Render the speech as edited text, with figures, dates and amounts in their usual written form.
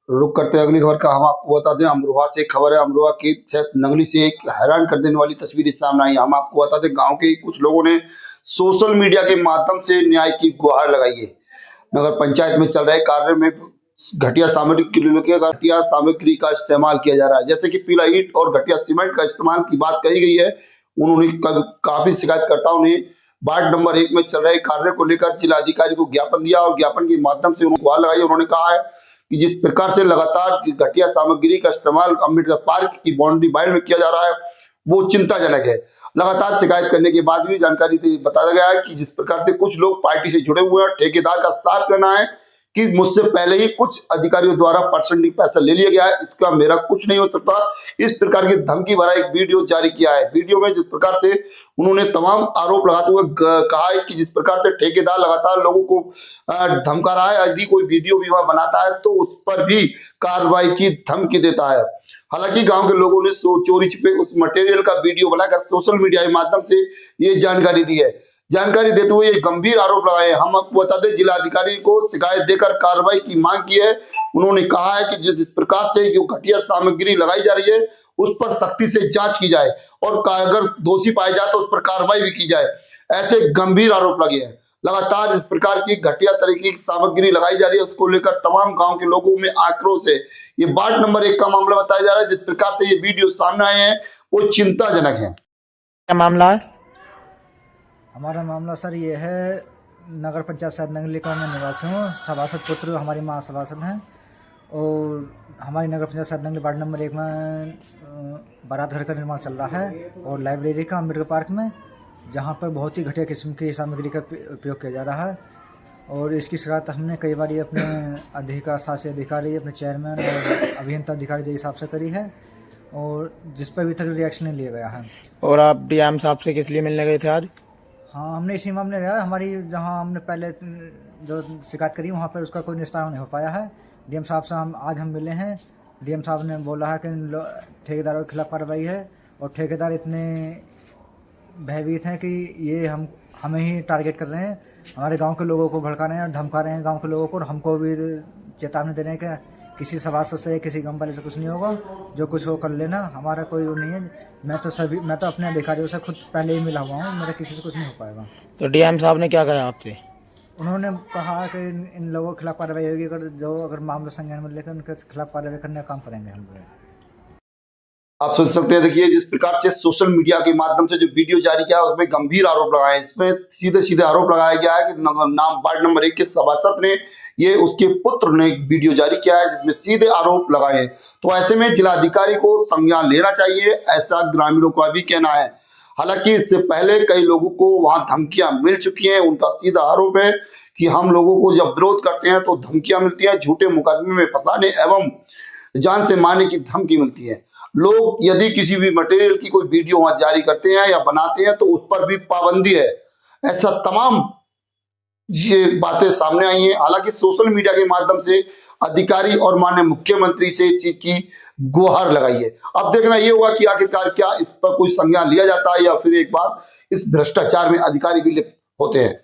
रुक करते हैं अगली खबर का। हम आपको बता दें, अमरोहा से खबर है। अमरोहा के नंगली से एक हैरान कर देने वाली तस्वीर इस सामने आई। हम आपको बता दें, गांव के कुछ लोगों ने सोशल मीडिया के माध्यम से न्याय की गुहार लगाई है। नगर पंचायत में चल रहे कार्य में घटिया सामग्री का इस्तेमाल किया जा रहा है, जैसे कि पीला ईंट और घटिया सीमेंट का इस्तेमाल की बात कही गई है। उन्होंने काफी शिकायतकर्ताओं ने वार्ड नंबर 1 में चल रहे कार्य को लेकर जिलाधिकारी को ज्ञापन दिया और ज्ञापन के माध्यम से उन्होंने गुहार लगाई। उन्होंने कहा है कि जिस प्रकार से लगातार घटिया सामग्री का इस्तेमाल अम्बेडकर पार्क की बाउंड्री वाइड में किया जा रहा है, वो चिंताजनक है। लगातार शिकायत करने के बाद भी जानकारी बताया गया है कि जिस प्रकार से कुछ लोग पार्टी से जुड़े हुए हैं, ठेकेदार का साफ कहना है कि मुझसे पहले ही कुछ अधिकारियों द्वारा परसेंटेज पैसा ले लिया गया है, इसका मेरा कुछ नहीं हो सकता। इस प्रकार की धमकी भरा एक वीडियो जारी किया है। वीडियो में जिस प्रकार से उन्होंने तमाम आरोप लगाते हुए कहा है कि जिस प्रकार से ठेकेदार लगातार लोगों को धमका रहा है, यदि कोई वीडियो भी वह बनाता है तो उस पर भी कार्रवाई की धमकी देता है। हालांकि गांव के लोगों ने चोरी छिपे उस मटेरियल का वीडियो बनाकर सोशल मीडिया के माध्यम से ये जानकारी दी है। जानकारी देते हुए ये गंभीर आरोप लगाए। हम आपको बता दें, जिलाधिकारी को शिकायत देकर कार्रवाई की मांग की है। उन्होंने कहा है कि जिस प्रकार से जो घटिया सामग्री लगाई जा रही है उस पर सख्ती से जांच की जाए और अगर दोषी पाया जाए तो उस पर कार्रवाई भी की जाए, ऐसे गंभीर आरोप लगे हैं। लगातार इस प्रकार की घटिया तरीके की सामग्री लगाई जा रही है, उसको लेकर तमाम गांव के लोगों में आक्रोश है। ये वार्ड नंबर 1 का मामला बताया जा रहा है। जिस प्रकार से ये वीडियो सामने आए हैं वो चिंताजनक है। क्या मामला है? हमारा मामला सर ये है, नगर पंचायत शायद नंगली का मैं निवासी हूँ। सभासद पुत्र हमारी माँ सभासद हैं और हमारी नगर पंचायत शायद नंगली वार्ड नंबर 1 में बारात घर का निर्माण चल रहा है और लाइब्रेरी का अम्बेडकर पार्क में, जहाँ पर बहुत ही घटिया किस्म की सामग्री का उपयोग किया जा रहा है। और इसकी शिकायत हमने कई बार अपने शासी अधिकारी, अपने चेयरमैन और अभियंता अधिकारी के हिसाब से करी है और जिस पर अभी तक रिएक्शन नहीं लिया गया है। और आप डीएम साहब से किस लिए मिलने गए थे आज? हाँ, हमने इसी मामले में गया। हमारी जहाँ हमने पहले जो शिकायत करी वहाँ पर उसका कोई निस्तारण नहीं हो पाया है। डीएम साहब से आज हम मिले हैं। डीएम साहब ने बोला है कि ठेकेदारों के खिलाफ कार्रवाई है और ठेकेदार इतने भयभीत हैं कि ये हमें ही टारगेट कर रहे हैं, हमारे गांव के लोगों को भड़का रहे हैं और धमका रहे हैं गांव के लोगों को, और हमको भी चेतावनी दे रहे हैं कि किसी सभासद से किसी गांव वाले से कुछ नहीं होगा, जो कुछ हो कर लेना, हमारा कोई वो नहीं है। मैं तो अपने अधिकारियों से खुद पहले ही मिला हुआ हूँ, मेरा किसी से कुछ नहीं हो पाएगा। तो डीएम साहब ने क्या कहा आपसे? उन्होंने कहा कि इन लोगों के खिलाफ कार्रवाई होगी, अगर मामला संज्ञान में लेकर उनके खिलाफ कार्रवाई करने का काम करेंगे हम लोग। आप सुन सकते हैं। देखिए, जिस प्रकार से सोशल मीडिया के माध्यम से जो वीडियो जारी किया है उसमें गंभीर आरोप लगाए। इसमें सीधे सीधे आरोप लगाया गया है कि नाम वार्ड नंबर 1 के सभासद ने, ये उसके पुत्र ने वीडियो जारी किया है जिसमें सीधे आरोप लगाए हैं। तो ऐसे में जिलाधिकारी को संज्ञान लेना चाहिए, ऐसा ग्रामीणों का भी कहना है। हालांकि इससे पहले कई लोगों को वहां धमकियां मिल चुकी हैं। उनका सीधा आरोप है कि हम लोगों को जब विरोध करते हैं तो धमकियां मिलती हैं, झूठे मुकदमे में फंसाने एवं जान से मारने की धमकी मिलती है। लोग यदि किसी भी मटेरियल की कोई वीडियो वहां जारी करते हैं या बनाते हैं तो उस पर भी पाबंदी है। ऐसा तमाम ये बातें सामने आई हैं। हालांकि सोशल मीडिया के माध्यम से अधिकारी और माननीय मुख्यमंत्री से इस चीज की गुहार लगाई है। अब देखना ये होगा कि आखिरकार क्या इस पर कोई संज्ञान लिया जाता है या फिर एक बार इस भ्रष्टाचार में अधिकारी भी लिप्त होते हैं।